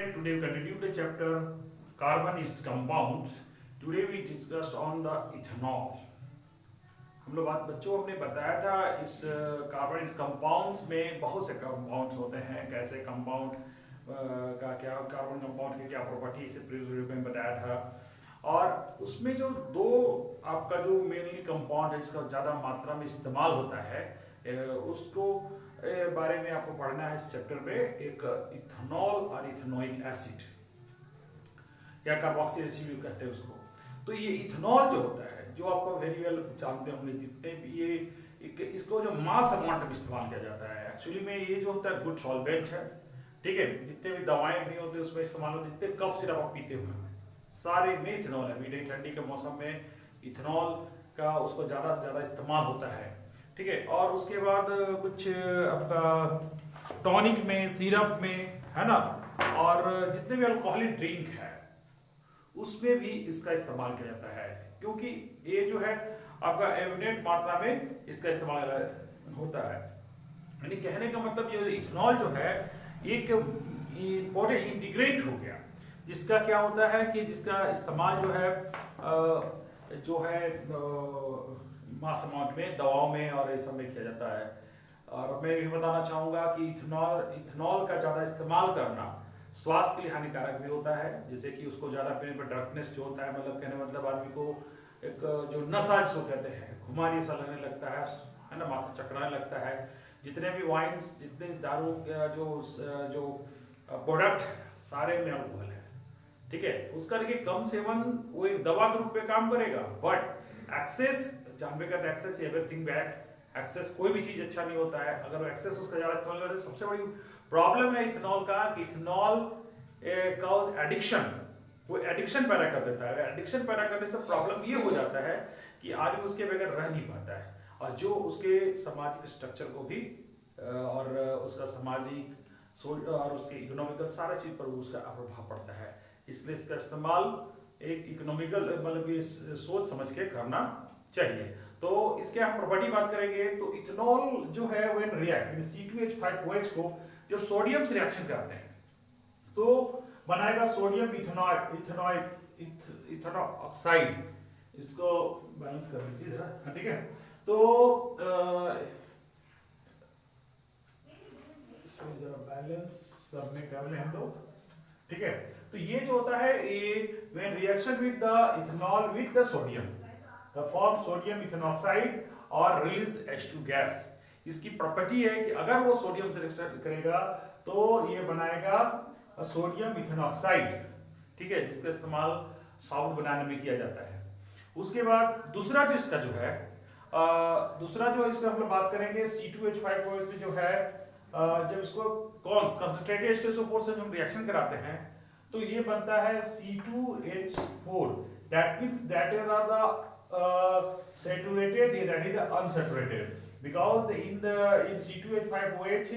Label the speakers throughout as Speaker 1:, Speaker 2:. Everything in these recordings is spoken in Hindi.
Speaker 1: student, today we continue the chapter carbon is compounds. Today we discuss on the ethanol. हम लोग बात बच्चों ने बताया था इस कार्बन इस कंपाउंड्स में बहुत से कंपाउंड्स होते हैं, कैसे कंपाउंड का क्या कार्बन कंपाउंड की क्या प्रॉपर्टी इसे प्रीवियस में बताया था। और उसमें जो दो आपका जो मेनली कंपाउंड है जिसका ज़्यादा मात्रा में इस्तेमाल होता है उसको बारे में आपको पढ़ना है इस चैप्टर में। एक इथेनॉल और इथेनोइक एसिड या कार्बोक्सिल एसिड भी कहते हैं उसको। तो ये इथेनॉल जो होता है जो आपको वेरी वेल जानते होंगे जितने भी ये इसको जो मास अमाउंट में इस्तेमाल किया जाता है। एक्चुअली में ये जो होता है गुड सॉल्वेंट है, ठीक है। जितने भी दवाएं भी होते हैं उसमें इस्तेमाल होते हैं, जितने कफ सिरप आप पीते हुए सारे में इथेनॉल है। मीठे ठंडी के मौसम में इथेनॉल का उसको ज़्यादा से ज़्यादा इस्तेमाल होता है, ठीक है। और उसके बाद कुछ आपका टॉनिक में, सिरप में, है ना, और जितने भी अल्कोहलिक ड्रिंक है उसमें भी इसका इस्तेमाल किया जाता है, क्योंकि ये जो है आपका एविडेंट मात्रा में इसका इस्तेमाल होता है। यानी कहने का मतलब ये इथेनॉल जो है एक इम्पोर्टेंट इंटीग्रेंट हो गया, जिसका क्या होता है कि जिसका इस्तेमाल जो है मास अमाउंट में दवाओं में और ये सब में किया जाता है। और मैं ये बताना चाहूँगा कि इथेनॉल का ज़्यादा इस्तेमाल करना स्वास्थ्य के लिए हानिकारक भी होता है। जैसे कि उसको ज़्यादा पीने पर ड्रगनेस जो होता है, मतलब कहने मतलब आदमी को एक जो नशा जिसको कहते हैं, खुमारी सा लगने लगता है ना, माथा चकराने लगता है। जितने भी वाइन्स, जितने दारू जो प्रोडक्ट सारे में अल्कोहल है, ठीक है। उसका देखिए कम सेवन वो एक दवा के रूप में काम करेगा, बट एक्सेस जानबे का एक्सेस एवरीथिंग बैड। एक्सेस कोई भी चीज अच्छा नहीं होता है। अगर एक्सेस उसका ज़्यादा इस्तेमाल करें, सबसे बड़ी प्रॉब्लम है इथेनॉल का कि इथेनॉल कॉज एडिक्शन, वो एडिक्शन पैदा कर देता है। एडिक्शन पैदा करने से प्रॉब्लम ये हो जाता है कि आदमी उसके बगैर रह नहीं पाता है, और जो उसके सामाजिक स्ट्रक्चर को भी और उसका सामाजिक और उसके इकोनॉमिकल सारा चीज पर उसका प्रभाव पड़ता है। इसलिए इसका इस्तेमाल एक इकोनॉमिकल मतलब ये सोच समझ के करना चाहिए। तो इसके हम प्रॉपर्टी बात करेंगे तो इथेनॉल जो है व्हेन रिएक्ट C2H5OH को जो सोडियम से रिएक्शन करते हैं तो बनाएगा सोडियम इथेनॉल ऑक्साइड। इसको बैलेंस कर लीजिए जरा, ठीक है। तो इसमें जरा बैलेंस सबने कर ले हम लोग, ठीक है। तो ये जो होता है ये when reaction with the ethanol with the sodium the form sodium ethoxide और रिलीज H2 गैस। इसकी प्रॉपर्टी है कि अगर वो सोडियम से रिएक्शन करेगा तो ये बनाएगा सोडियम इथेनॉक्साइड, ठीक है, जिसका इस्तेमाल साबुन बनाने में किया जाता है। उसके बाद दूसरा जो इसका जो है दूसरा जो इसका हम लोग बात करेंगे C2H5OH में जो है जब इसको कंसंट्रेटेड H2SO4 से हम रिएक्शन कराते हैं तो ये बनता है C2H4। That means that are the saturated, that is the unsaturated, because in C2H5OH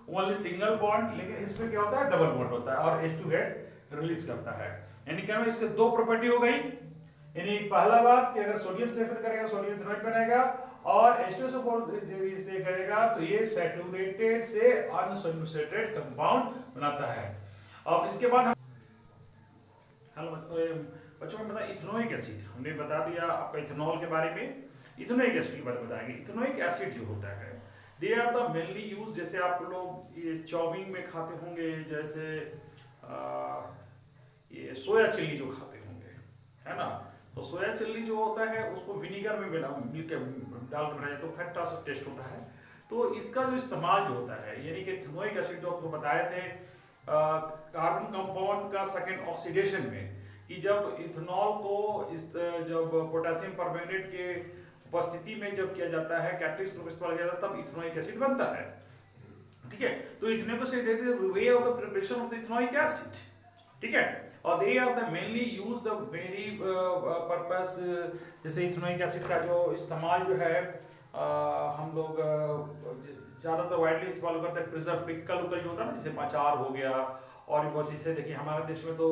Speaker 1: only single bond, लेकिन इसमें क्या होता है डबल बॉन्ड होता है और H2 गेट रिलीज करता है। यानी क्या इसके दो प्रॉपर्टी हो गई। यानी पहला बात कि अगर सोडियम से रिएक्शन करेगा सोडियम इथेनॉल बनेगा, और H2SO4 से करेगा तो ये सैचुरेटेड से अनसैचुरेटेड कंपाउंड बनाता है। अब इसके बाद हम बच्चों में बताया इथेनोइक एसिड हमने बता दिया आपका इथेनॉल के बारे में। इथेनोइक एसिड की बात बताएंगे। इथेनोइक एसिड जो होता है they are the mainly use, जैसे आप लोग ये चाउमीन में खाते होंगे, जैसे ये सोया चिल्ली जो खाते होंगे, है ना। तो सोया चिल्ली जो होता है उसको विनीगर में मिलकर डाल कर बनाया तो खट्टा सा टेस्ट होता है। तो इसका जो इस्तेमाल जो होता है यानी कि इथेनोइक एसिड जो आपको बताए थे कार्बन कंपाउंड का सेकेंड ऑक्सीडेशन में, कि जब इथेनॉल को जब पोटेशियम परमैंगनेट के उपस्थिति में जब किया जाता है कैटलिस्ट रूप में इस्तेमाल किया जाता है तब इथेनोइक एसिड बनता है, ठीक है। तो ethanoic acid way of the preparation of the ethanoic acid, ठीक है। और they are the mainly use the very purpose, जैसे इथेनोइक एसिड का जो इस्तेमाल जो है हम लोग ज्यादातर वाइडली इस्तेमाल करते हैं प्रिजर्व पिकल जो होता है ना, जैसे अचार हो गया और भी बहुत चीजें। देखिए हमारे देश में तो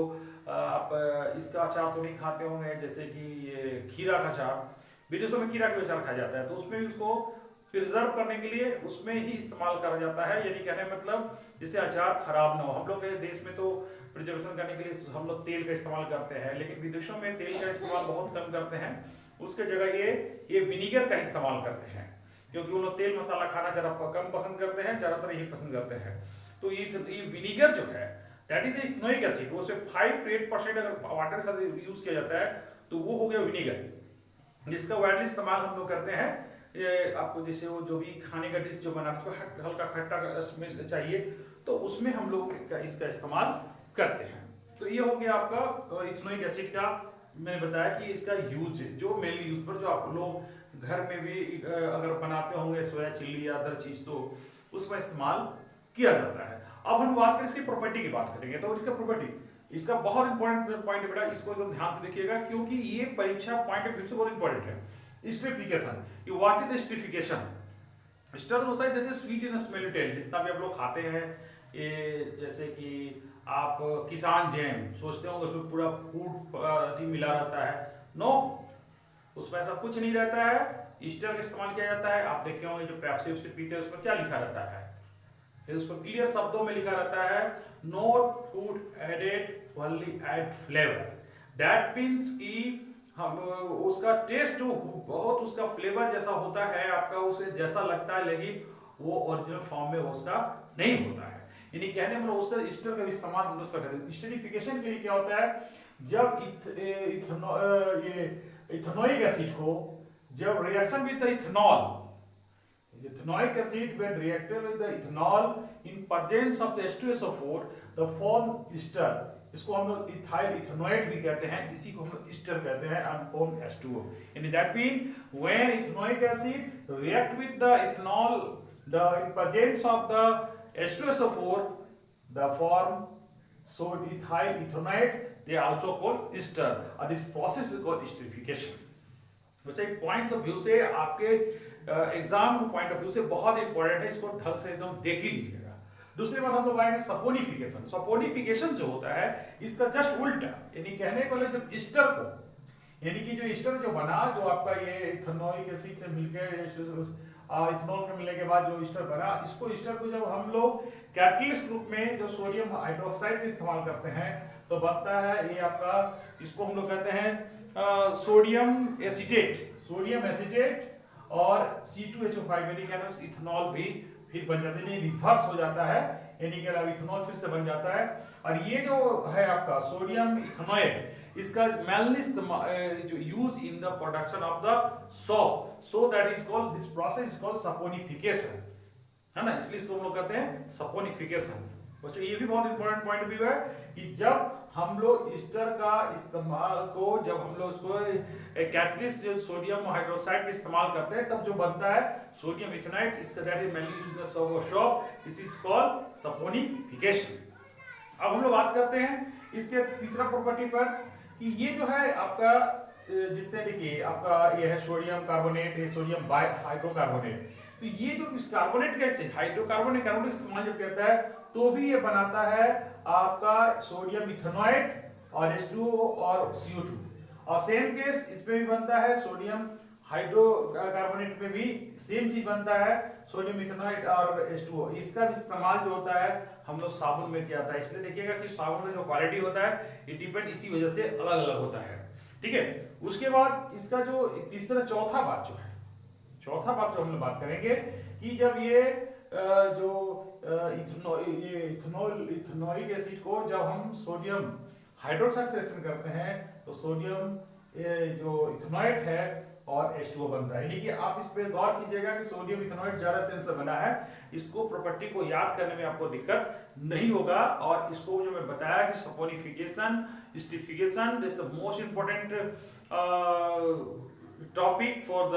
Speaker 1: आप इसका अचार तो नहीं खाते होंगे, जैसे कि ये खीरा का अचार, विदेशों में खीरा का अचार खाया जाता है तो उसमें भी उसको प्रिजर्व करने के लिए उसमें ही इस्तेमाल करा जाता है। यानी कहने मतलब जिससे अचार खराब ना हो। हम लोग के देश में तो प्रिजर्वेशन करने के लिए हम लोग तेल का इस्तेमाल करते हैं, लेकिन विदेशों में तेल का इस्तेमाल बहुत कम करते हैं। उसके जगह ये विनीगर का इस्तेमाल करते हैं, क्योंकि वो लोग तेल मसाला खाना जरा कम पसंद करते हैं, ज़्यादातर यही पसंद करते हैं। तो ये विनीगर जो है दैट इज इथेनोइक एसिड, उसमें 5 to 8% अगर वाटर के साथ यूज किया जाता है तो वो हो गया विनीगर, जिसका वायरली इस्तेमाल हम लोग करते हैं। आपको जैसे वो जो भी खाने का डिश जो बनाते हैं हल्का खट्टा स्मेल चाहिए तो उसमें हम लोग इसका इस्तेमाल करते हैं। तो ये हो गया आपका इथेनोइक एसिड का, मैंने बताया कि इसका यूज जो मेनली यूज पर जो आप लोग घर में भी अगर बनाते होंगे सोया चिल्ली या अदर चीज तो उसमें इस्तेमाल किया जाता है। अब हम बात करें इसकी प्रॉपर्टी की बात करेंगे, तो इसका प्रॉपर्टी इसका बहुत इंपॉर्टेंट पॉइंट है बेटा, इसको तो ध्यान से देखिएगा क्योंकि ये परीक्षा पॉइंट ऑफ व्यू से बहुत इंपॉर्टेंट है। स्टरीफिकेशन, ये what is the esterification? Ester होता है जैसे स्वीट इन स्मेल टेल, जितना भी आप लोग खाते हैं ये, जैसे कि आप किसान जैम सोचते होंगे उसमें पूरा फूड मिला रहता है, नो, उसमें ऐसा कुछ नहीं रहता है। ईस्टर का इस्तेमाल किया जाता है। आप देखे होंगे जो पेप्सी वेप्सी पीते हैं उसमें क्या लिखा रहता है, उस पर क्लियर शब्दों में लिखा रहता है not food added only add flavour. That means कि हम उसका टेस्ट जो बहुत उसका फ्लेवर जैसा होता है आपका उसे जैसा लगता है, लेकिन वो ओरिजिनल फॉर्म में उसका नहीं होता है। यानी कहने मतलब उसका ईस्टर का इस्तेमाल हम लोग करते हैं। स्टरीफिकेशन के लिए क्या होता है, जब इथेनोइक एसिड को जब reaction with the ethanol, ethanoic acid when reacted with the ethanol in presence of the H2SO4 the form ester, इसको हम लोग इथाइल इथेनोएट भी कहते हैं, इसी को हम लोग ईस्टर कहते हैं, and form H2O। यानी that mean when ethanoic acid react with the ethanol the in presence of the H2SO4 the form so ethyl ethanoate, they are also called ester, और this process is called esterification। बच्चा एक पॉइंट्स ऑफ व्यू से आपके एग्जाम पॉइंट ऑफ व्यू से बहुत इंपॉर्टेंट है, इसको ढंग से एकदम देख ही लीजिएगा। दूसरी बात हम लोग आएंगे सपोनिफिकेशन। सपोनिफिकेशन जो होता है इसका जस्ट उल्टा, यानी कहने को जब ईस्टर को, यानी कि जो ईस्टर जो बना जो आपका ये इथेनोइक एसिड से मिलकर इथेनॉल के मिलने के बाद जो ईस्टर बना, इसको ईस्टर को जब हम लोग कैटलिस्ट रूप में जो सोडियम हाइड्रोक्साइड का इस्तेमाल करते हैं तो बनता है ये आपका, इसको हम लोग कहते हैं सोडियम एसीटेट, सोडियम एसीटेट और C2H5 यानी क्या इथेनॉल भी फिर बन जाता है, रिवर्स हो जाता है, यानी कि इथेनॉल फिर से बन जाता है। और ये जो है आपका सोडियम इथेनोएट, इसका मेनली जो use in the production of the soap, so that is called this process is called saponification, है ना, इसलिए इसको हम लोग कहते हैं सपोनिफिकेशन। बच्चों ये भी बहुत इंपॉर्टेंट पॉइंट भी है कि जब हम लोग ईस्टर का इस्तेमाल को जब हम लोग उसको कैटलिस्ट जो सोडियम हाइड्रोक्साइड का इस्तेमाल करते हैं तब जो बनता है सोडियम इथेनाइट, इसका that is mainly used in the shop, this is called saponification. अब हम लोग बात करते हैं इसके तीसरा प्रॉपर्टी पर कि ये जो है आपका जितने देखिए आपका ये है सोडियम कार्बोनेट, ये सोडियम हाइड्रोकार्बोनेट, तो ये जो इस कार्बोनेट कैसे हाइड्रोकार्बोनेट कार्बोनेट इस्तेमाल जब करता है तो भी ये बनाता है आपका सोडियम इथेनोएट और H2O और CO2, और सेम केस इसमें भी बनता है सोडियम हाइड्रोकार्बोनेट में भी सेम चीज बनता है सोडियम इथेनोएट और H2O। इसका भी इस्तेमाल जो होता है हम लोग साबुन में किया जाता है, इसलिए देखिएगा कि साबुन का जो क्वालिटी होता है ये डिपेंड इसी वजह से अलग अलग होता है, ठीक है। उसके बाद इसका जो तीसरा चौथा बात जो हम लोग बात करेंगे कि जब ये जो इथेनोइक एसिड को जब हम सोडियम हाइड्रोक्साइड से रिएक्शन करते हैं तो सोडियम जो इथेनोएट है और H2O बनता है। यानी कि आप इस पे गौर कीजिएगा कि सोडियम इथेनोएट ज्यादा से बना है, इसको प्रॉपर्टी को याद करने में आपको दिक्कत नहीं होगा। और इसको जो मैं बताया कि saponification, esterification, this the most important topic for the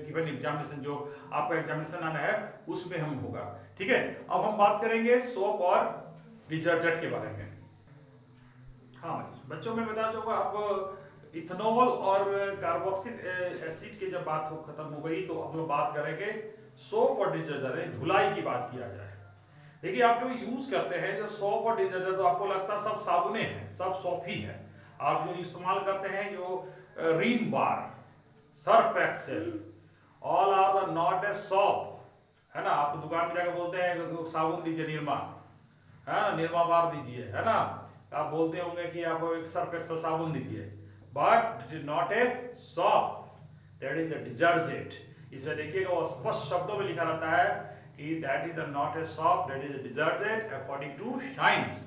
Speaker 1: given examination, जो आपका एग्जामिनेशन आना है उसमें हम होगा, ठीक है। अब हम बात करेंगे सोप और डिटर्जेंट के बारे में। हाँ बच्चों मैं बता दूंगा, आप इथेनॉल और कार्बोक्सिल एसिड की जब बात खत्म हो गई तो हम लोग बात करेंगे सोप और डिटर्जेंट, धुलाई की बात किया जाए। देखिए आप लोग यूज करते हैं जो सोप और डिटर्जेंट, तो आपको लगता है सब साबुने हैं, सब सोप ही है। आप जो इस्तेमाल करते हैं जो Rin bar, Surf Excel, all are the not a soap, है ना। आप दुकान में जाकर बोलते हैं साबुन दीजिए निरमा, है ना, निरमा बार दीजिए, है ना, आप बोलते होंगे कि आप एक सर्फ एक्सेल साबुन दीजिए, but it is not a soap, that is the detergent. इसलिए देखिएगा वो स्पष्ट शब्दों में लिखा रहता है कि that is not a soap, that is detergent according to science.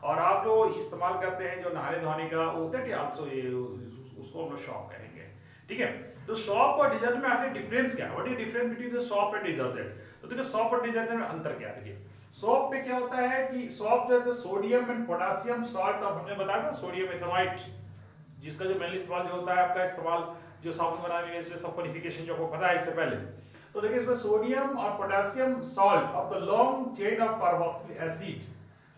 Speaker 1: और आप जो इस्तेमाल करते हैं जो नहाने धोने का, वो दैट आल्सो ये उसको हम लोग सॉप कहेंगे, ठीक है। तो सॉप और डिटर्जेंट में आखिर डिफरेंस क्या है, what is difference between the shop and detergent? तो देखिए सॉप और डिटर्जेंट में अंतर क्या है। देखिए सॉप में क्या होता है कि सॉप जो है सोडियम एंड पोटेशियम सॉल्ट, अब हमने बताया था सोडियम एथेनॉइट, जिसका जो मेनली इस्तेमाल जो होता है आपका इस्तेमाल जो साबुन बनाने में, इसलिए सल्फोनिफिकेशन जो आपको पता है इससे पहले। तो देखिए इसमें सोडियम और potassium salt of the long chain of carboxylic acid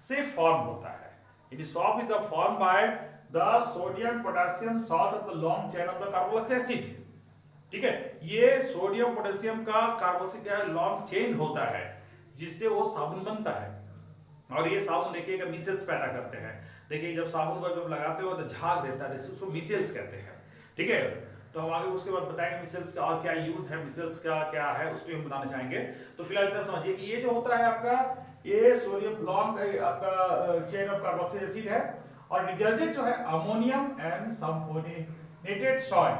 Speaker 1: से फॉर्म होता है। यानी shop is the form by the sodium potassium salt of the long chain of the carboxylic acid, ठीक है। ये सोडियम पोटेशियम का कार्बोक्सिलिक लॉन्ग चेन होता है जिससे वो साबुन बनता है। और ये साबुन देखिएगा मिसेल्स पैदा करते हैं। देखिए जब साबुन को जब लगाते हो तो झाग देता है, उसको मिसेल्स कहते हैं, ठीक है। तो हम आगे उसके बाद बताएंगे मिसेल्स का और क्या यूज है, मिसेल्स का क्या है उसको हम बताना चाहेंगे। तो फिलहाल इतना समझिए कि ये जो होता है आपका, ये सोडियम लॉन्ग आपका चेन ऑफ कार्बोक्सिलिक एसिड है, और डिटर्जेंट जो है अमोनियम एंड सल्फोनेटेड सॉल्ट,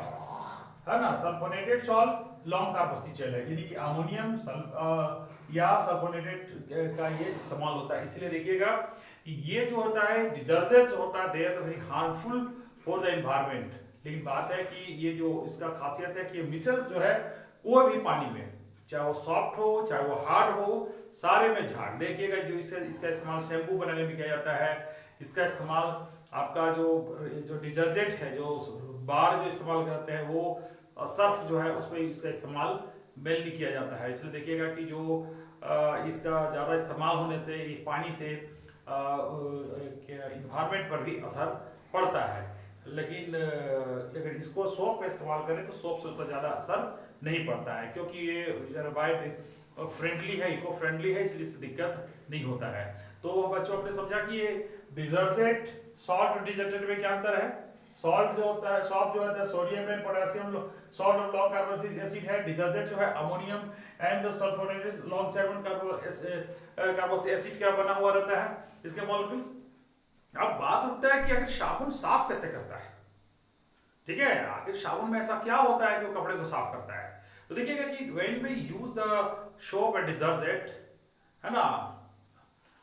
Speaker 1: है ना, sulphonated salt long carboxylic chain है, यानी कि अमोनियम या सल्फोनेटेड का ये इस्तेमाल होता है। इसलिए देखिएगा ये जो होता है डिटर्जेंट्स होता है, they are very harmful for the environment. लेकिन बात है कि ये जो इसका खासियत है कि मिसल्स जो है कोई भी पानी में, चाहे वो सॉफ्ट हो चाहे वो हार्ड हो, सारे में झाग। देखिएगा जो इसका इस्तेमाल शैम्पू बनाने में किया जाता है, इसका इस्तेमाल आपका जो डिटर्जेंट है, जो बार जो इस्तेमाल करते हैं, वो सर्फ जो है उसमें इसका इस्तेमाल मेनली किया जाता है। इसलिए देखिएगा कि जो इसका ज़्यादा इस्तेमाल होने से ये पानी से इन्वायरमेंट पर भी असर पड़ता है। लेकिन अगर इसको सोप का इस्तेमाल करें तो सोप से उतना ज़्यादा असर नहीं पड़ता है, क्योंकि ये बायो फ्रेंडली है, इको फ्रेंडली है, इसलिए इससे दिक्कत नहीं होता है। तो बच्चों आपने समझा कि ये डिटर्जेंट, सॉल्ट और डिटर्जेंट में क्या अंतर है। सॉल्ट जो होता है, सॉल्ट जो है सोडियम एंड पोटेशियम सॉल्ट और लॉन्ग कार्बोक्सिलिक एसिड है, डिटर्जेंट जो है ammonium and sulphonated long chain carboxylic acid का बना हुआ रहता है इसके मॉलिक्यूल। अब बात उठता है कि आखिर साबुन साफ कैसे करता है, ठीक है, आखिर साबुन में ऐसा क्या होता है कि वो कपड़े को साफ करता है। तो देखिएगा कि when we use the soap and detergent, है ना,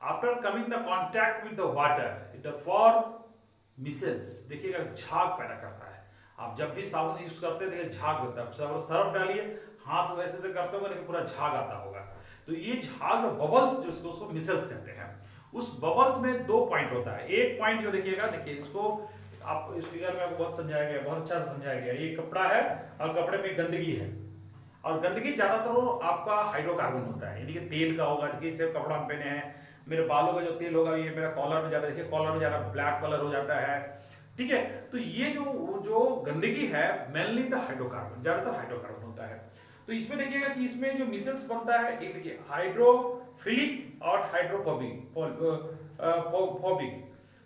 Speaker 1: after coming the contact with the water it form micelles. देखिएगा झाग पैदा करता है। आप जब भी साबुन यूज करते हैं देखिए झाग होता है, सर्फ डालिए हाथ वैसे से करते होंगे लेकिन पूरा झाग आता होगा। तो ये झाग बबल्स जो उसको मिसेल्स कहते हैं। उस बबल्स में दो पॉइंट होता है। एक पॉइंट जो देखिएगा, देखिए इसको आप इस फिगर में आपको बहुत समझाया गया, बहुत अच्छा से समझाया गया। ये कपड़ा है और कपड़े में गंदगी है, और गंदगी ज्यादातर आपका हाइड्रोकार्बन होता है, यानी कि तेल का होगा। देखिए इसे कपड़ा हम पहने हैं, मेरे बालों का जो तेल होगा ये मेरा कॉलर में जाता है, देखिए कॉलर में जाना ब्लैक कलर हो जाता है, ठीक है। तो ये जो गंदगी है मेनली द हाइड्रोकार्बन, ज्यादातर हाइड्रोकार्बन होता है। तो इसमें देखिएगा कि इसमें जो मिसेल्स बनता है, एक देखिए हाइड्रोफिलिक और हाइड्रोफोबिक।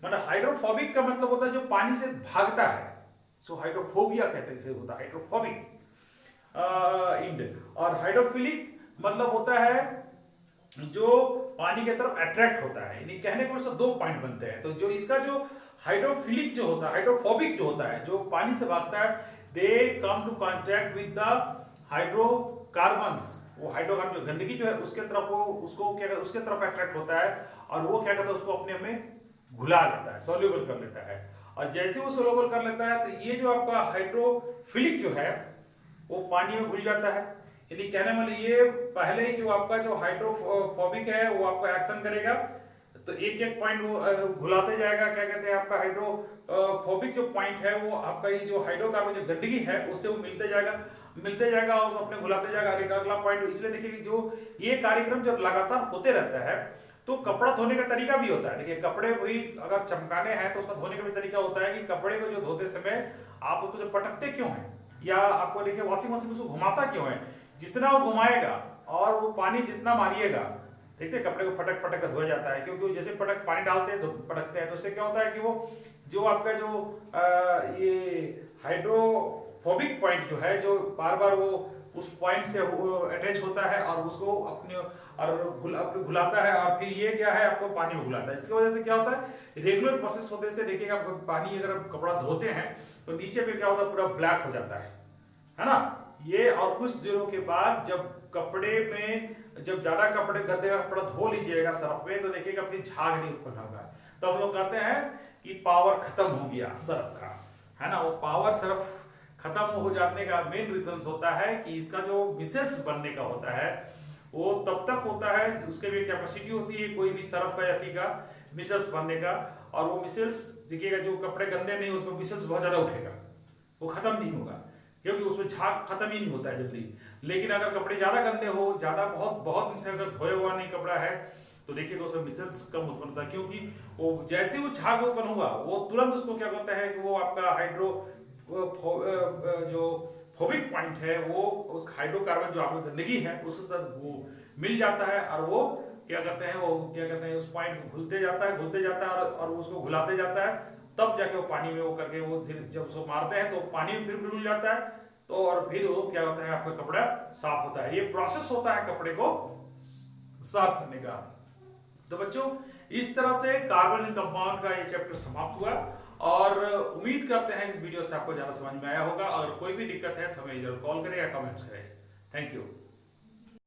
Speaker 1: मतलब हाइड्रोफोबिक का मतलब होता है जो पानी से भागता है, सो हाइड्रोफोबिया कहते हैं इसे, होता है हाइड्रोफोबिक इंड। और हाइड्रोफिलिक मतलब होता है जो पानी की तरफ अट्रैक्ट होता है, यानी कहने को मतलब दो पॉइंट बनते हैं। तो जो इसका जो हाइड्रोफिलिक जो होता है, हाइड्रोफोबिक जो होता है, जो पानी से भागता है, they come to contact with the hydrocarbons. वो हाइड्रोकार्बन जो गंदगी जो है उसके तरफ वो उसको क्या उसके तरफ अट्रैक्ट होता है, और वो क्या करता है उसको अपने में घुला लेता है, सोल्यूबल कर लेता है। और जैसे वो सोल्यूबल कर लेता है तो ये जो आपका हाइड्रोफिलिक जो है वो पानी में घुल जाता है। यानी कहने वाले ये पहले ही जो आपका जो हाइड्रोफोबिक है वो आपका एक्शन करेगा, तो एक एक पॉइंट वो घुलाते जाएगा। क्या कहते हैं आपका हाइड्रोफोबिक जो पॉइंट है वो आपका ये जो हाइड्रोकार्बन जो गंदगी है उससे वो मिलते जाएगा और उसको अपने घुलाते जाएगा अगला पॉइंट। इसलिए देखिए कि जो ये कार्यक्रम जब लगातार होते रहता है तो कपड़ा धोने का तरीका भी होता है। देखिए कपड़े वही अगर चमकाने हैं तो उसका धोने का भी तरीका होता है कि कपड़े को जो धोते समय आप उसको जो पटकते क्यों हैं, या आपको देखिए वॉशिंग मशीन उसको घुमाता क्यों है। जितना वो घुमाएगा और वो पानी जितना मारिएगा, देखते कपड़े को पटक पटक कर धोया जाता है, क्योंकि जैसे पटक पानी डालते हैं तो पटकते हैं, तो उससे क्या होता है कि वो जो आपका जो ये हाइड्रोफोबिक पॉइंट जो है जो बार बार वो उस पॉइंट से अटैच होता है और उसको अपने घुलाता है, और फिर ये क्या है आपको पानी में घुलाता है। इसकी वजह से क्या होता है, रेगुलर प्रोसेस होते से देखिएगा पानी अगर आप कपड़ा धोते हैं तो नीचे पे क्या होता है, पूरा ब्लैक हो जाता है ना ये। और कुछ दिनों के बाद जब कपड़े में जब ज्यादा कपड़े गंदे कपड़ा धो लीजिएगा सर्फ में, तो देखिएगा फिर झाग नहीं उत्पन्न होगा। तो हम लोग कहते हैं कि पावर खत्म हो गया सर्फ का, है ना। वो पावर सर्फ खत्म हो जाने का मेन रीजन होता है कि इसका जो मिसेल्स बनने का होता है वो तब तक होता है, उसके भी कैपेसिटी होती है कोई भी सर्फ का जाति का मिसेल्स बनने का। और वो मिसेल्स देखिएगा जो कपड़े गंदे नहीं उसमें मिसेल्स बहुत ज्यादा उठेगा, वो खत्म नहीं होगा क्योंकि उसमें झाग खत्म ही नहीं होता है जल्दी। लेकिन अगर कपड़े ज्यादा गंदे हो, ज्यादा बहुत बहुत दिन से अगर धोया हुआ नहीं कपड़ा है, तो देखिएगा उसमें मिसेल्स कम उत्पन्न होता है, क्योंकि वो जैसे वो झाग उत्पन्न हुआ वो तुरंत उसको क्या करता है कि वो आपका हाइड्रो जो फोबिक पॉइंट है वो उस हाइड्रोकार्बन जो आपकी गंदगी है उसके साथ वो मिल जाता है, और वो क्या करते हैं उस पॉइंट को घुलते जाता है और उसको घुलाते जाता है। तब जाके वो पानी में वो करके वो जब उसको मारते हैं तो पानी में फिर घुल जाता है, तो और फिर वो क्या होता है आपका कपड़ा साफ होता है। ये प्रोसेस होता है कपड़े को साफ करने का। तो बच्चों इस तरह से कार्बन कंपाउंड का ये चैप्टर समाप्त हुआ, और उम्मीद करते हैं इस वीडियो से आपको ज्यादा समझ में आया होगा। अगर कोई भी दिक्कत है तो हमें जरूर कॉल करें या कमेंट्स करें। Thank you.